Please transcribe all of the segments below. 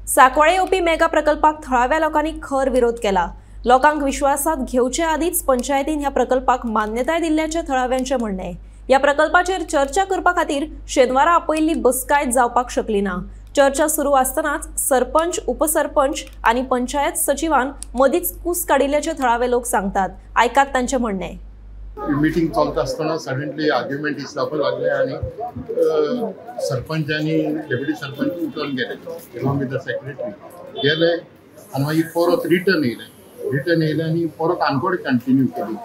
साकवाळे येवपी मेगा प्रकल्पाक थळाव्या लोकांनी खर विरोध केला। लोकांक विश्वासात घेवचे आदींच पंचायतीन ह्या प्रकल्पाक मान्यताय दिल्ल्याचे थळाव्यांचे म्हणणे। या प्रकल्पाचेर चर्चा करपा खातीर शेनवारा आपयल्ली बसकाय जावपाक शकली ना। चर्चा सुरू आसतनाच सरपंच, उपसरपंच आणि पंचायत सचिवान मदींच कूस काडिल्ल्याचे थळावे लोक सांगतात। आयकात तांचे म्हणणे। मीटिंग चलता आसतना सडनली आर्ग्युमेंट जावपाक लागले आणि सरपंच आणि डेप्युटी सरपंच उठून गेले अलॉंग विथ द सेक्रेटरी गेले आणि मागीर परत रिटर्न येयले आणि परत आनकोड कंटिन्यू केली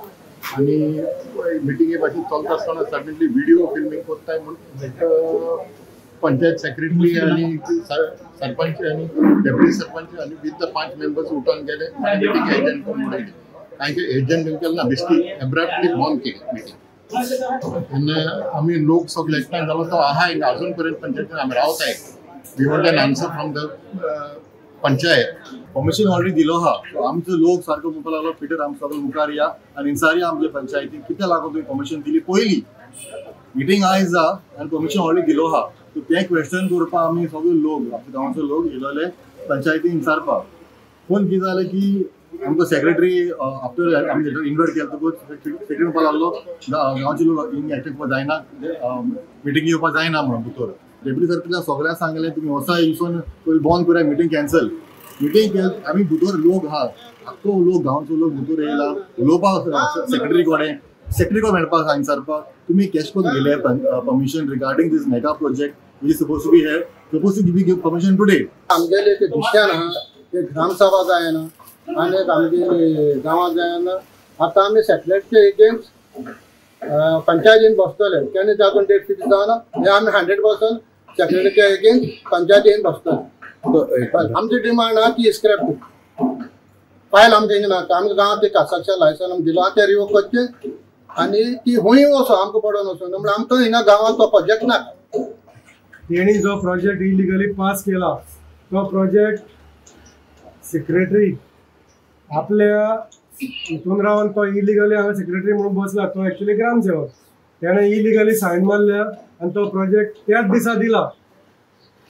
आणि मिटिंगे भाशेन चलता आसतना सडनली व्हिडिओ फिल्मिंग कोत्ताय म्हणून पंचायत सेक्रेटरी आणि सरपंच आणि डेप्युटी सरपंच आणि विथ द 5 मेंबर्स उठून गेले आणि मीटिंग एजेंट करून उडयली। कारण की एजेंट केलं बेश्टी एब्रप्टली बंद केली मीटिंग आणि आम्ही लोक सगळे एकठांय जालो तो आहा हिंगा अजून पर्यंत पंचायतीन आम्ही रावताय। We want an answer from the panchayat. Permission already दिलो हा आमचो लोक सारको म्हणपाक लागलो पिटर आम सगळे मुखार या आणि इंसारी आमच्या पंचायतीक कित्याक लागून तुम्ही परमिशन दिली पयली मीटिंग आयज जा आणि परमिशन ऑलरेडी दिलो हा सो ते क्वेश्चन करपा आमी सगळे लोक आमच्या गांवचो लोक येयलोले पंचायतीन विचारपाक पूण कितें जालें की आमकां सेक्रेटरी आफ्टर आमी इन्वायट केलो तो सेक्रेटरी म्हणपाक लागलो गांवचे लोक एकठांय जायना मिटींग येवपाक जायना म्हणून भितर डेप्युटी सरपंचान सगळ्यांक सांगलें तुमी वचा हिंगसून बंद करा मिटींग कॅन्सल मिटींग आमी भितर लोक हा आख्खो लोक गांवचो लोक भितर येयला उलोवपाक सेक्रेटरी कडेन मेळपाक विचारपाक तुमी केश कोन्न गेले permission regarding this mega project which is suppose to give permission today आमगेले ते दिश्यान आहा ते ग्रामसभा जायना आनी आमगे गांवांत जायना आतां आमी सेटलायटचे एगेन्स्ट पंचायतीन बसतले केन्ना तातूंत डेट फिक्स जावना हे आमी 100% सेक्रेटरीच्या एगेन्स्ट पंचायतीन बसतले। आमची डिमांड आहा की स्क्रॅप फायल आमकां हिंगा ना आमकां गांवांत ते कासाच्या लायसन दिलो ते रिवोक करचे आनी ती हुंय वचो आमकां पडोन वचो म्हणजे आमकां हिंगा गांवांत तो प्रोजेक्ट ना। तेणी जो प्रोजेक्ट इलिगली पास केला तो प्रोजेक्ट सेक्रेटरी आपल्या हितून रावन तो इलिगली हांगा सेक्रेटरी म्हणून बसला तो एक्चुअली ग्रामसेवक तेणें इलिगली सायन मारल्या आनी तो प्रोजेक्ट त्याच दिसा दिला।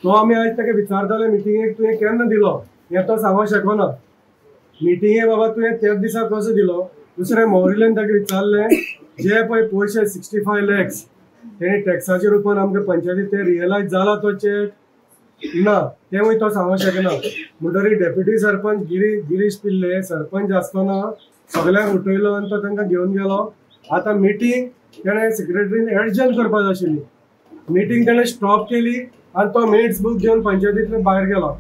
तो आमी आयज ताका विचारताले मिटिंगेक तुवें केन्ना दिलो हें तो सांगूंक शकना। मिटिंगे बाबा तुवें त्याच दिसा कसो दिलो। दुसरें मोहरिलेन ताका विचारलें जे पळय पयशे 65 lakhs तेणी टॅक्साच्या रुपान आमच्या पंचायतीन ते रियलायज जाला तो चेक ना तेवूय तो सांगूंक शकना। म्हणटरी डेप्युटी सरपंच गिरीश पिल्ले सरपंच आसतना सगळ्यांक उठयलो आनी तो तांकां घेवन गेलो। आतां मिटींग तेणें सेक्रेटरीन एडजर्न करपाक जाय आशिल्ली मिटींग तेणें स्टॉप केली आनी तो मिनिट्स बूक घेवन पंचायतींतल्यान भायर गेलो।